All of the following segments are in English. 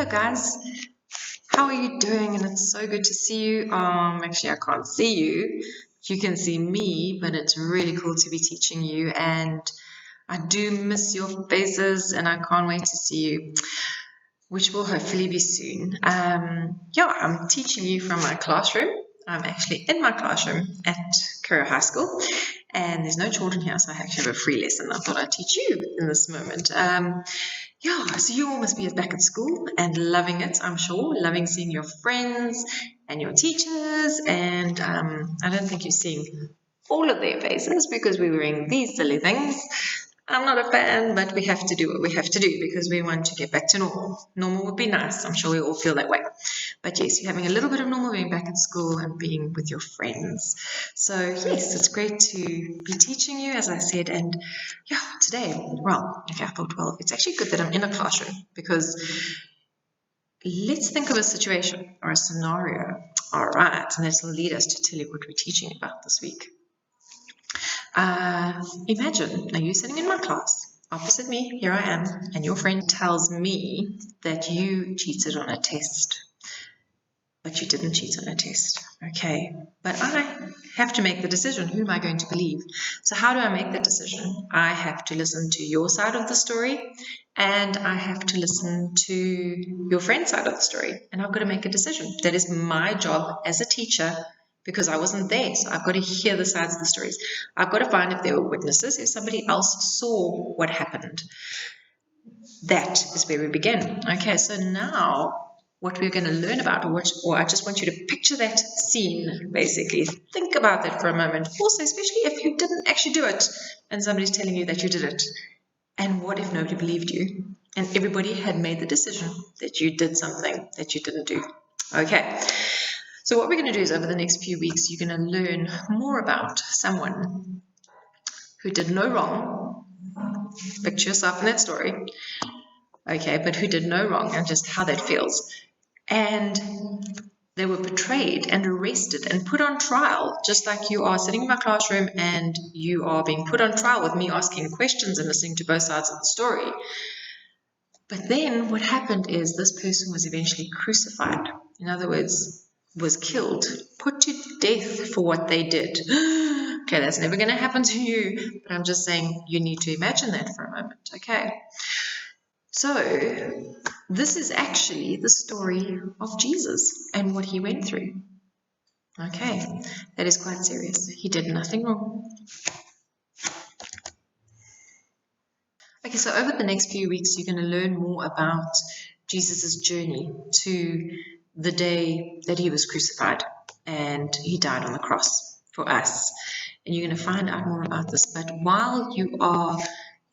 Hello guys, how are you doing? And it's so good to see you. Actually I can't see you. You can see me, but it's really cool to be teaching you, and I do miss your faces and I can't wait to see you, which will hopefully be soon. I'm teaching you from my classroom. I'm actually in my classroom at Curra High School, and there's no children here, so I actually have a free lesson. I thought I'd teach you in this moment. So you all must be back at school and loving it, I'm sure, loving seeing your friends and your teachers, and I don't think you're seeing all of their faces because we're wearing these silly things. I'm not a fan, but we have to do what we have to do because we want to get back to normal. Normal would be nice. I'm sure we all feel that way. But yes, you're having a little bit of normal being back at school and being with your friends. So yes, it's great to be teaching you, as I said. And today, I thought, it's actually good that I'm in a classroom because let's think of a situation or a scenario. All right, and this will lead us to tell you what we're teaching about this week. Imagine, now you're sitting in my class, opposite me, here I am, and your friend tells me that you cheated on a test. But you didn't cheat on a test, okay? But I have to make the decision, who am I going to believe? So how do I make that decision? I have to listen to your side of the story, and I have to listen to your friend's side of the story, and I've got to make a decision. That is my job as a teacher, because I wasn't there, so I've got to hear the sides of the stories. I've got to find if there were witnesses, if somebody else saw what happened. That is where we begin. Okay, so now what we're going to learn about, or I just want you to picture that scene, basically. Think about that for a moment. Also, especially if you didn't actually do it and somebody's telling you that you did it. And what if nobody believed you? And everybody had made the decision that you did something that you didn't do. Okay. So what we're going to do is over the next few weeks, you're going to learn more about someone who did no wrong. Picture yourself in that story. Okay, but who did no wrong and just how that feels. And they were betrayed and arrested and put on trial, just like you are sitting in my classroom and you are being put on trial with me asking questions and listening to both sides of the story. But then what happened is this person was eventually crucified. In other words, was killed, put to death for what they did. Okay, that's never going to happen to you, but I'm just saying you need to imagine that for a moment, okay? So this is actually the story of Jesus and what he went through. Okay, that is quite serious. He did nothing wrong. Okay, so over the next few weeks, you're going to learn more about Jesus' journey to the day that he was crucified and he died on the cross for us. And you're going to find out more about this. But while you are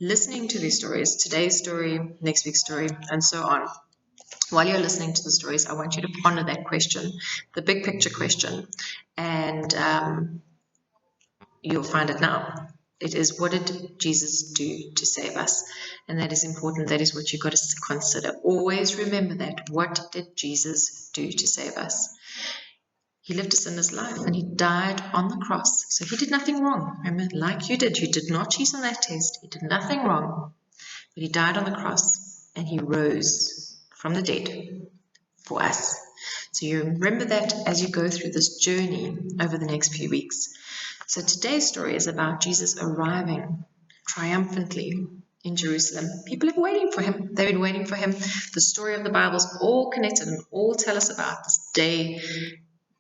listening to these stories, today's story, next week's story, and so on, while you're listening to the stories, I want you to ponder that question, the big picture question, and you'll find it now. It is, what did Jesus do to save us? And that is important. That is what you've got to consider. Always remember that. What did Jesus do to save us? He lived a sinless life and he died on the cross. So he did nothing wrong. Remember, like you did not cheat on that test. He did nothing wrong. But he died on the cross and he rose from the dead for us. So you remember that as you go through this journey over the next few weeks. So today's story is about Jesus arriving triumphantly in Jerusalem. People have been waiting for him. They've been waiting for him. The story of the Bible is all connected and all tell us about this day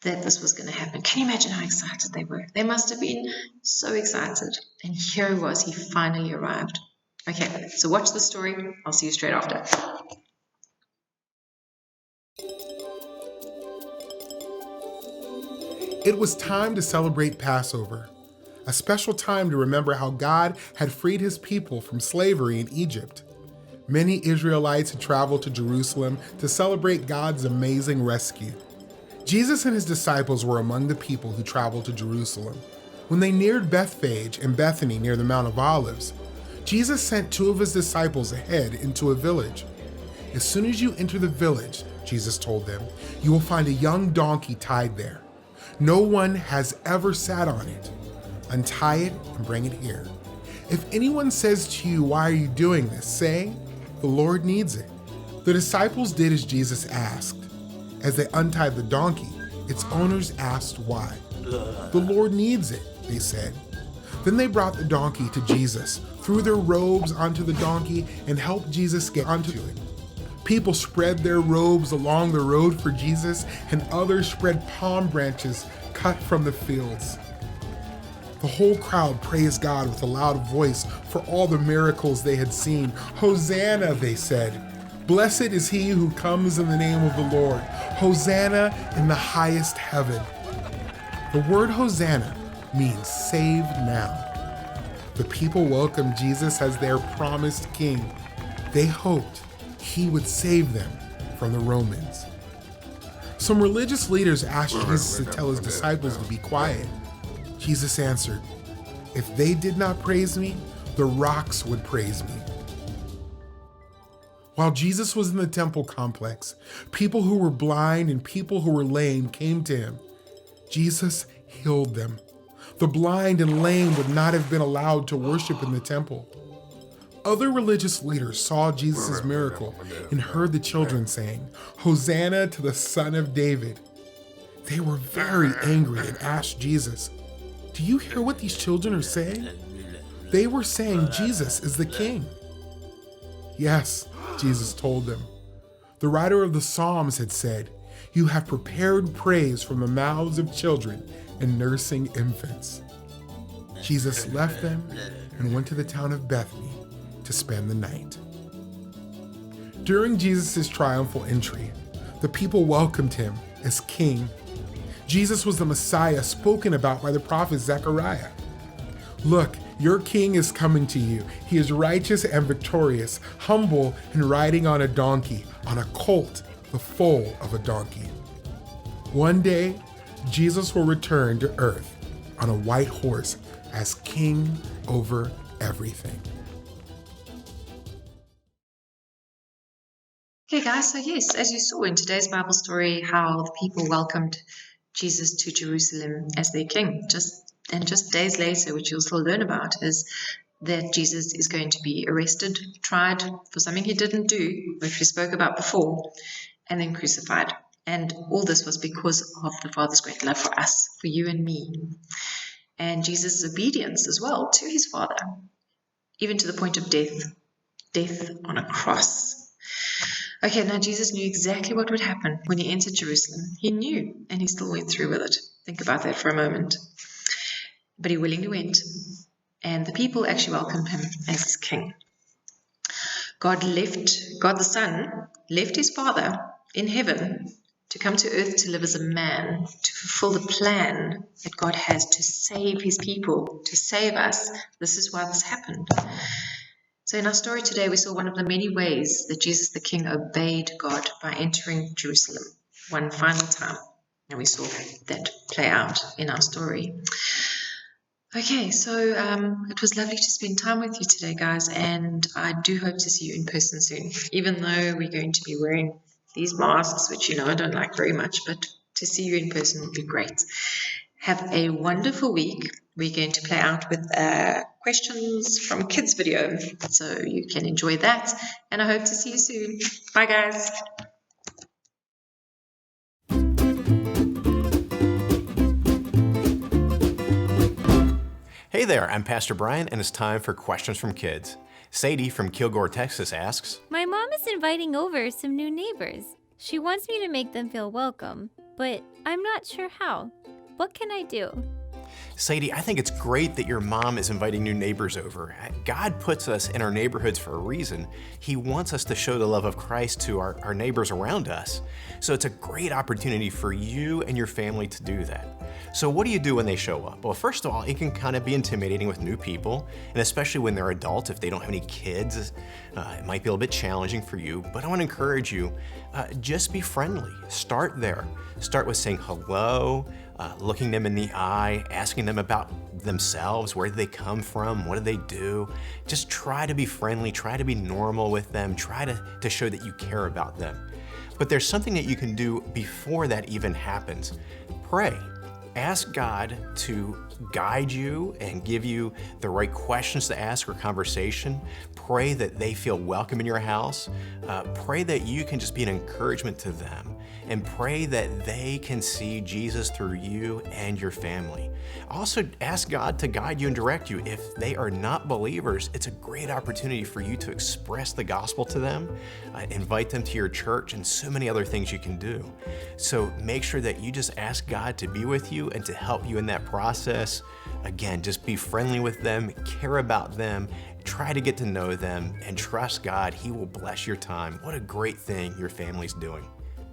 that this was going to happen. Can you imagine how excited they were? They must have been so excited. And here he was. He finally arrived. Okay, so watch the story. I'll see you straight after. It was time to celebrate Passover, a special time to remember how God had freed his people from slavery in Egypt. Many Israelites had traveled to Jerusalem to celebrate God's amazing rescue. Jesus and his disciples were among the people who traveled to Jerusalem. When they neared Bethphage and Bethany near the Mount of Olives, Jesus sent 2 of his disciples ahead into a village. As soon as you enter the village, Jesus told them, you will find a young donkey tied there. No one has ever sat on it. Untie it and bring it here. If anyone says to you, why are you doing this? Say, the Lord needs it. The disciples did as Jesus asked. As they untied the donkey, its owners asked why. "The Lord needs it," they said. Then they brought the donkey to Jesus, threw their robes onto the donkey, and helped Jesus get onto it. People spread their robes along the road for Jesus, and others spread palm branches cut from the fields. The whole crowd praised God with a loud voice for all the miracles they had seen. "Hosanna," they said. "Blessed is he who comes in the name of the Lord. Hosanna in the highest heaven." The word Hosanna means save now. The people welcomed Jesus as their promised king. They hoped he would save them from the Romans. Some religious leaders asked Jesus to tell his disciples to be quiet. Jesus answered, "If they did not praise me, the rocks would praise me." While Jesus was in the temple complex, people who were blind and people who were lame came to him. Jesus healed them. The blind and lame would not have been allowed to worship in the temple. Other religious leaders saw Jesus' miracle and heard the children saying, "Hosanna to the Son of David." They were very angry and asked Jesus, "Do you hear what these children are saying?" They were saying Jesus is the king. "Yes," Jesus told them. The writer of the Psalms had said, "You have prepared praise from the mouths of children and nursing infants." Jesus left them and went to the town of Bethany to spend the night. During Jesus' triumphal entry, the people welcomed him as king. Jesus was the Messiah spoken about by the prophet Zechariah. "Look, your king is coming to you. He is righteous and victorious, humble and riding on a donkey, on a colt, the foal of a donkey." One day, Jesus will return to earth on a white horse as king over everything. Okay, guys, so yes, as you saw in today's Bible story, how the people welcomed Jesus to Jerusalem as their king. Just days later, which you'll still learn about, is that Jesus is going to be arrested, tried for something he didn't do, which we spoke about before, and then crucified. And all this was because of the Father's great love for us, for you and me. And Jesus' obedience as well to his Father, even to the point of death on a cross. Okay, now Jesus knew exactly what would happen when he entered Jerusalem. He knew, and he still went through with it. Think about that for a moment. But he willingly went, and the people actually welcomed him as his king. God the Son left his Father in heaven to come to earth to live as a man, to fulfill the plan that God has to save his people, to save us. This is why this happened. So in our story today, we saw one of the many ways that Jesus the King obeyed God by entering Jerusalem one final time. And we saw that play out in our story. Okay, so it was lovely to spend time with you today, guys, and I do hope to see you in person soon, even though we're going to be wearing these masks, which I don't like very much, but to see you in person would be great. Have a wonderful week. We're going to play out with questions from kids video, so you can enjoy that, and I hope to see you soon. Bye, guys. Hey there, I'm Pastor Brian, and it's time for Questions from Kids. Sadie from Kilgore, Texas asks, My mom is inviting over some new neighbors. She wants me to make them feel welcome, but I'm not sure how. What can I do? Sadie, I think it's great that your mom is inviting new neighbors over. God puts us in our neighborhoods for a reason. He wants us to show the love of Christ to our neighbors around us. So it's a great opportunity for you and your family to do that. So what do you do when they show up? Well, first of all, it can kind of be intimidating with new people, and especially when they're adults, if they don't have any kids, it might be a little bit challenging for you, but I want to encourage you, just be friendly. Start there. Start with saying hello, looking them in the eye, asking them about themselves, where do they come from, what do they do. Just try to be friendly, try to be normal with them, try to show that you care about them. But there's something that you can do before that even happens. Pray. ask God to guide you and give you the right questions to ask or conversation. Pray that they feel welcome in your house. Pray that you can just be an encouragement to them, and pray that they can see Jesus through you and your family. Also, ask God to guide you and direct you. If they are not believers, it's a great opportunity for you to express the gospel to them, invite them to your church, and so many other things you can do. So make sure that you just ask God to be with you and to help you in that process. Again, just be friendly with them, care about them, try to get to know them, and trust God. He will bless your time. What a great thing your family's doing.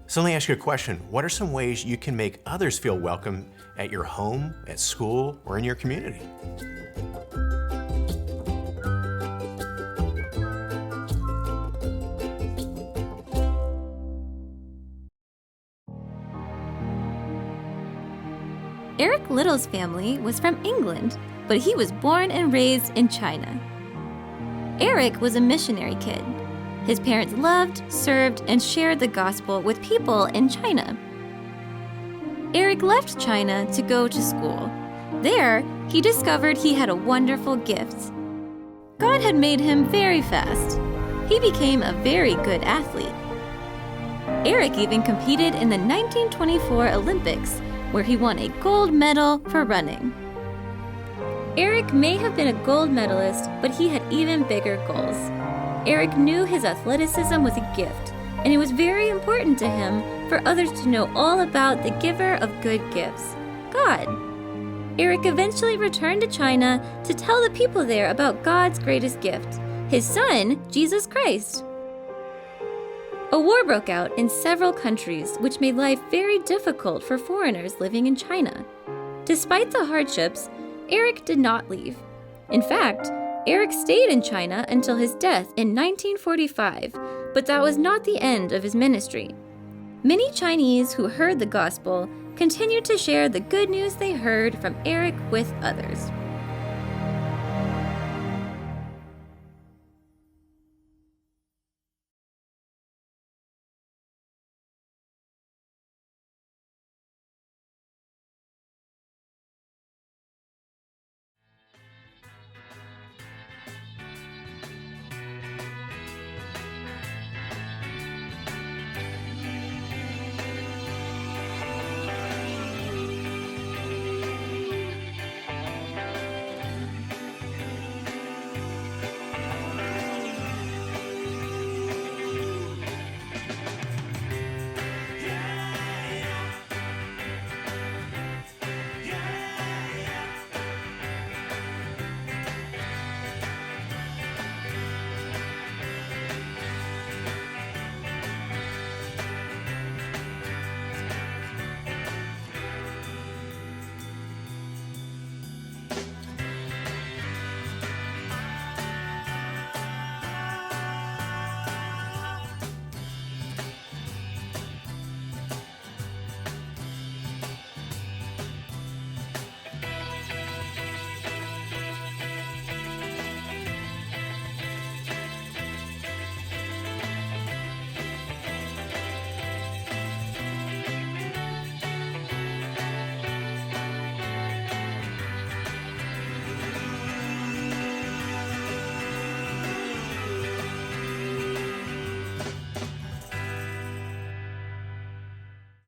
So let me ask you a question. What are some ways you can make others feel welcome at your home, at school, or in your community? Eric Little's family was from England, but he was born and raised in China. Eric was a missionary kid. His parents loved, served, and shared the gospel with people in China. Eric left China to go to school. There, he discovered he had a wonderful gift. God had made him very fast. He became a very good athlete. Eric even competed in the 1924 Olympics, where he won a gold medal for running. Eric may have been a gold medalist, but he had even bigger goals. Eric knew his athleticism was a gift, and it was very important to him for others to know all about the giver of good gifts, God. Eric eventually returned to China to tell the people there about God's greatest gift, his son, Jesus Christ. A war broke out in several countries, which made life very difficult for foreigners living in China. Despite the hardships, Eric did not leave. In fact, Eric stayed in China until his death in 1945, but that was not the end of his ministry. Many Chinese who heard the gospel continued to share the good news they heard from Eric with others.